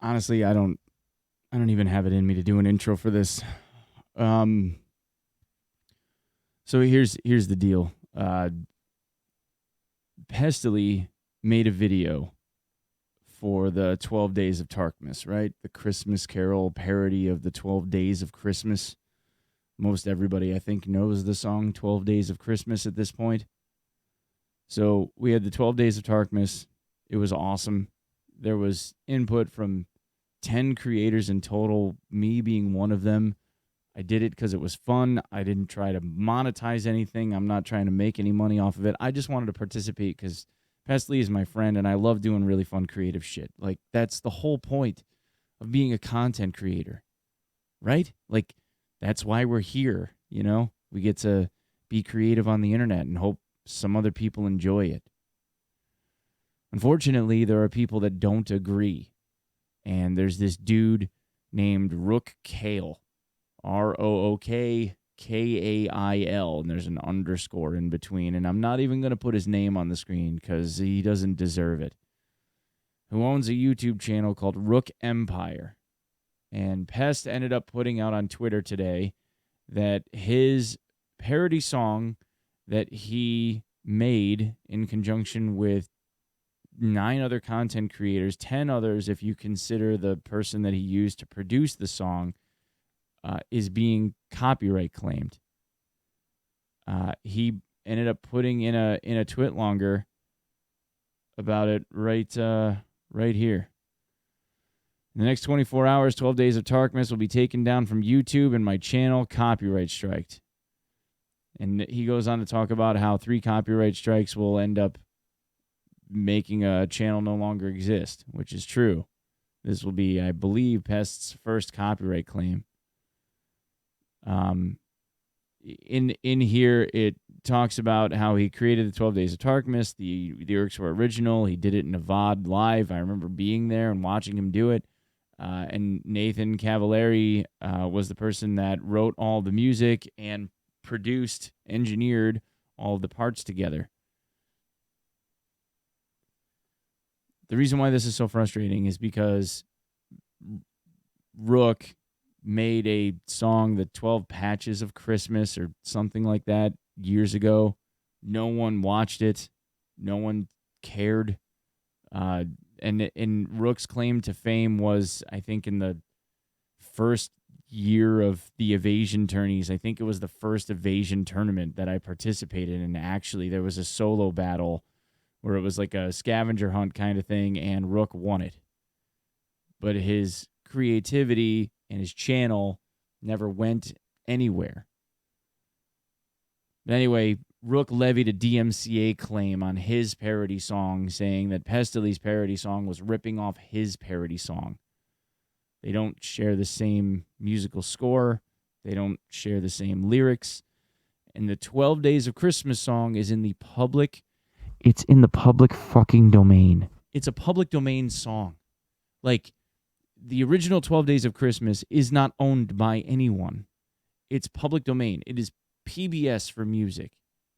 honestly, I don't even have it in me to do an intro for this. Um, so here's the deal. Pestily made a video for the 12 Days of Tarkmas, right? The Christmas Carol parody of the 12 Days of Christmas. Most everybody, I think, knows the song 12 Days of Christmas at this point. So we had the 12 Days of Tarkmas. It was awesome. There was input from 10 creators in total, me being one of them. I did it because it was fun. I didn't try to monetize anything. I'm not trying to make any money off of it. I just wanted to participate because Pestily is my friend and I love doing really fun creative shit. Like, that's the whole point of being a content creator, right? Like, that's why we're here, you know? We get to be creative on the internet and hope some other people enjoy it. Unfortunately, there are people that don't agree. And there's this dude named Rook Kale, ROOKKAIL, and there's an underscore in between. And I'm not even going to put his name on the screen because he doesn't deserve it. Who owns a YouTube channel called Rook Empire. And Pest ended up putting out on Twitter today that his parody song that he made in conjunction with 9 other content creators, 10 others if you consider the person that he used to produce the song, is being copyright claimed. He ended up putting in a twit longer about it right here. In the next 24 hours, 12 Days of Tarkmas will be taken down from YouTube and my channel, copyright striked. And he goes on to talk about how 3 copyright strikes will end up making a channel no longer exist, which is true. This will be, I believe, Pest's first copyright claim. In here, it talks about how he created the 12 Days of Tarkmas. The lyrics were original. He did it in a VOD live. I remember being there and watching him do it. And Nathan Cavallari was the person that wrote all the music and produced, engineered all the parts together. The reason why this is so frustrating is because Rook made a song, the 12 Patches of Christmas or something like that, years ago. No one watched it. No one cared. And Rook's claim to fame was, I think, in the first year of the Evasion tourneys. I think it was the first Evasion tournament that I participated in. Actually, there was a solo battle where it was like a scavenger hunt kind of thing, and Rook won it. But his creativity and his channel never went anywhere. But anyway, Rook levied a DMCA claim on his parody song, saying that Pestyly's parody song was ripping off his parody song. They don't share the same musical score. They don't share the same lyrics. And the 12 Days of Christmas song is in the public. It's in the public fucking domain. It's a public domain song. Like, the original 12 Days of Christmas is not owned by anyone. It's public domain. It is PBS for music.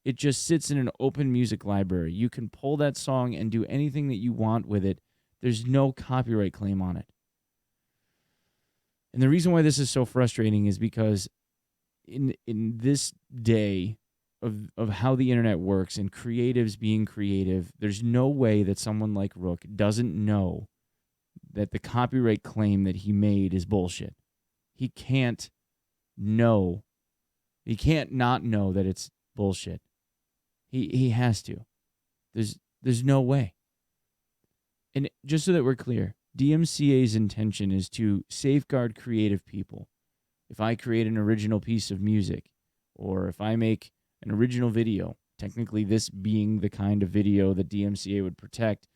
It just sits in an open music library. You can pull that song and do anything that you want with it. There's no copyright claim on it. And the reason why this is so frustrating is because in this day of how the internet works and creatives being creative, there's no way that someone like Rook doesn't know that the copyright claim that he made is bullshit. He can't know. He can't not know that it's bullshit. He has to. There's no way. And just so that we're clear, DMCA's intention is to safeguard creative people. If I create an original piece of music, or if I make an original video, technically this being the kind of video that DMCA would protect,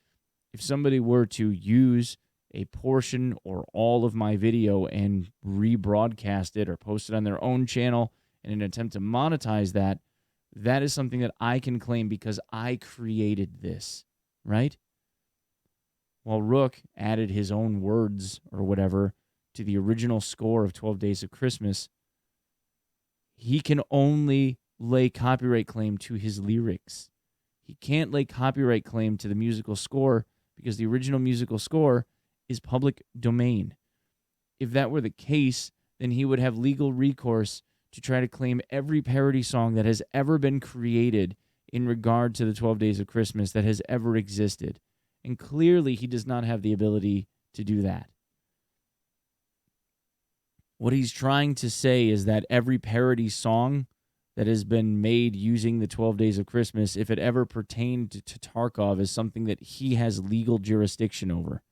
if somebody were to use a portion or all of my video and rebroadcast it or post it on their own channel in an attempt to monetize that, that is something that I can claim because I created this, right? While Rook added his own words or whatever to the original score of 12 Days of Christmas, he can only lay copyright claim to his lyrics. He can't lay copyright claim to the musical score because the original musical score is public domain. If that were the case, then he would have legal recourse to try to claim every parody song that has ever been created in regard to the 12 Days of Christmas that has ever existed. And clearly, he does not have the ability to do that. What he's trying to say is that every parody song that has been made using the 12 Days of Christmas, if it ever pertained to Tarkov, is something that he has legal jurisdiction over.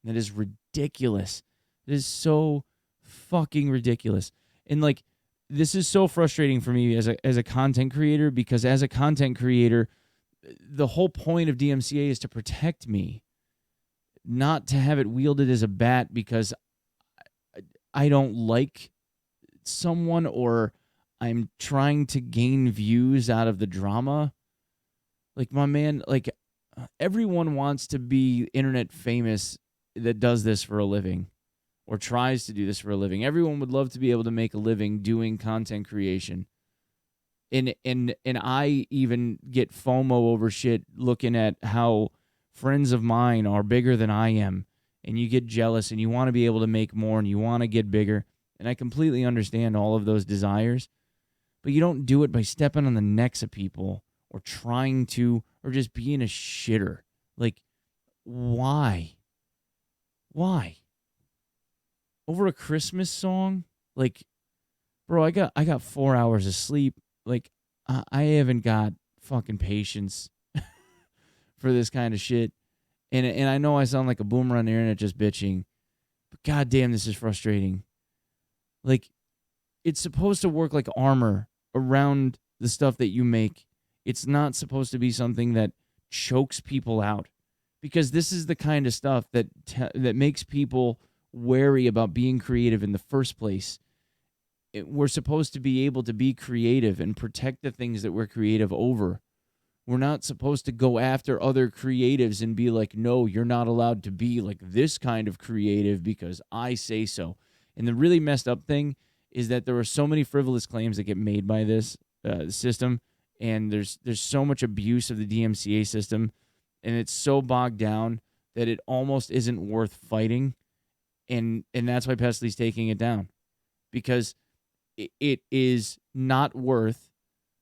That is ridiculous. It is so fucking ridiculous. And like, this is so frustrating for me as a content creator, because as a content creator, the whole point of DMCA is to protect me, not to have it wielded as a bat because I don't like someone or I'm trying to gain views out of the drama. Like, my man, like, everyone wants to be internet famous that does this for a living or tries to do this for a living. Everyone would love to be able to make a living doing content creation. And I even get FOMO over shit looking at how friends of mine are bigger than I am. And you get jealous and you want to be able to make more and you want to get bigger. And I completely understand all of those desires. But you don't do it by stepping on the necks of people or trying to, or just being a shitter. Like, why? Why? Over a Christmas song? Like, bro, I got 4 hours of sleep. Like, I haven't got fucking patience for this kind of shit. And I know I sound like a boomer on the internet just bitching, but goddamn, this is frustrating. Like, it's supposed to work like armor around the stuff that you make. It's not supposed to be something that chokes people out, because this is the kind of stuff that makes people wary about being creative in the first place. We're supposed to be able to be creative and protect the things that we're creative over. We're not supposed to go after other creatives and be like, no, you're not allowed to be like this kind of creative because I say so. And the really messed up thing is that there are so many frivolous claims that get made by this system, and there's so much abuse of the DMCA system, and it's so bogged down that it almost isn't worth fighting, and that's why Pestyly's taking it down, because it is not worth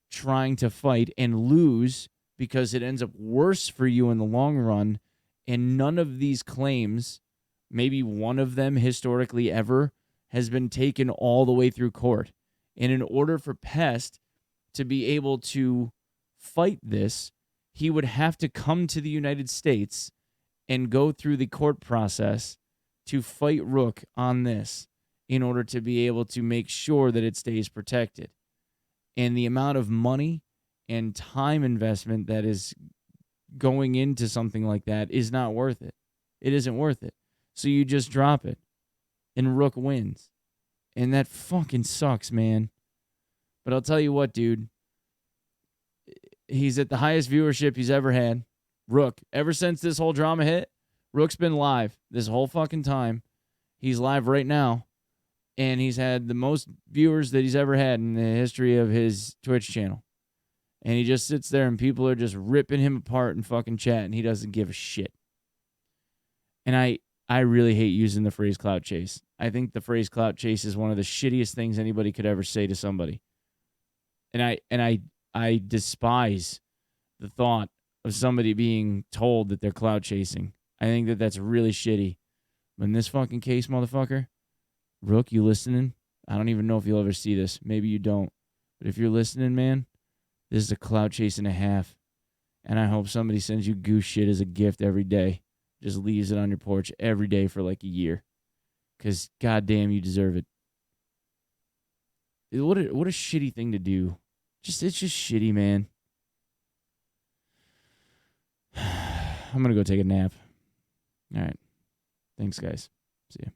trying to fight and lose, because it ends up worse for you in the long run. And none of these claims, maybe one of them historically ever, has been taken all the way through court. And in order for Pest to be able to fight this, he would have to come to the United States and go through the court process to fight Rook on this in order to be able to make sure that it stays protected. And the amount of money and time investment that is going into something like that is not worth it. It isn't worth it. So you just drop it, and Rook wins. And that fucking sucks, man. But I'll tell you what, dude. He's at the highest viewership he's ever had. Rook, ever since this whole drama hit, Rook's been live this whole fucking time. He's live right now. And he's had the most viewers that he's ever had in the history of his Twitch channel. And he just sits there and people are just ripping him apart in fucking chat, and he doesn't give a shit. And I really hate using the phrase clout chase. I think the phrase clout chase is one of the shittiest things anybody could ever say to somebody. And I despise the thought of somebody being told that they're clout chasing. I think that that's really shitty. But in this fucking case, motherfucker, Rook, you listening? I don't even know if you'll ever see this. Maybe you don't. But if you're listening, man, this is a clout chase and a half. And I hope somebody sends you goose shit as a gift every day. Just leaves it on your porch every day for like a year. Because goddamn, you deserve it. What a shitty thing to do. It's just shitty, man. I'm going to go take a nap. All right. Thanks, guys. See ya.